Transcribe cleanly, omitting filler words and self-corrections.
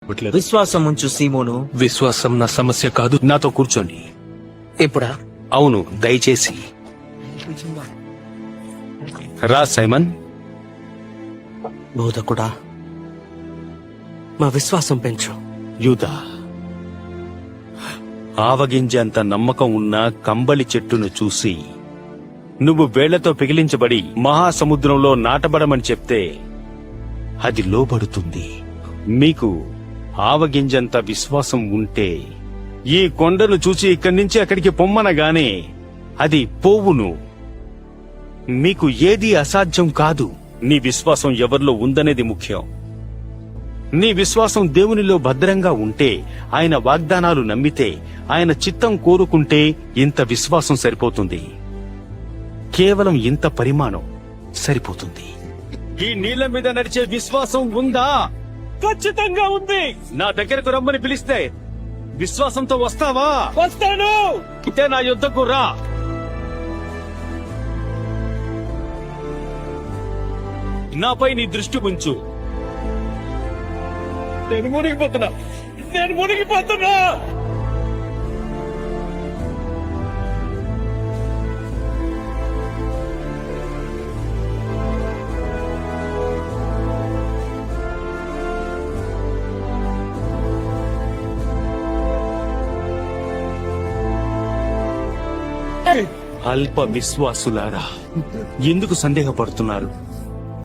విశ్వాసం ఉంచు సీమోను. విశ్వాసం నా సమస్య కాదు. నాతో కూర్చోండి. ఇప్పుడా? అవును, దయచేసి రా సైమన్. బోధకుడా, మా విశ్వాసం పెంచు. యూదా, ఆవగింజంత నమ్మకం ఉన్న కంబళి చెట్టును చూసి నువ్వు వేళ్లతో పిగిలించబడి మహాసముద్రంలో నాటబడమని చెప్తే అది లోబడుతుంది. మీకు ఆవగింజంత విశ్వాసం ఉంటే ఈ కొండను చూసి ఇక్కడి నుంచి అక్కడికి పొమ్మనగానే అది పోవును. మీకు ఏదీ అసాధ్యం కాదు. నీ విశ్వాసం ఎవరిలో ఉందనేది ముఖ్యం. నీ విశ్వాసం దేవునిలో భద్రంగా ఉంటే, ఆయన వాగ్దానాలు నమ్మితే, ఆయన చిత్తం కోరుకుంటే ఇంత విశ్వాసం సరిపోతుంది. కేవలం ఇంత పరిమాణం సరిపోతుంది. ఈ నీళ్ల మీద నడిచే విశ్వాసం ఉందా? ఖచ్చితంగా ఉంది. నా దగ్గరకు రమ్మని పిలిస్తే విశ్వాసంతో వస్తావా? వస్తాను. అయితే నా యుద్ధకు రా. నాపై నీ దృష్టి ఉంచు. నేను మునిగిపోతున్నా. అల్ప విశ్వాసులారా, ఎందుకు సందేహపడుతున్నారు?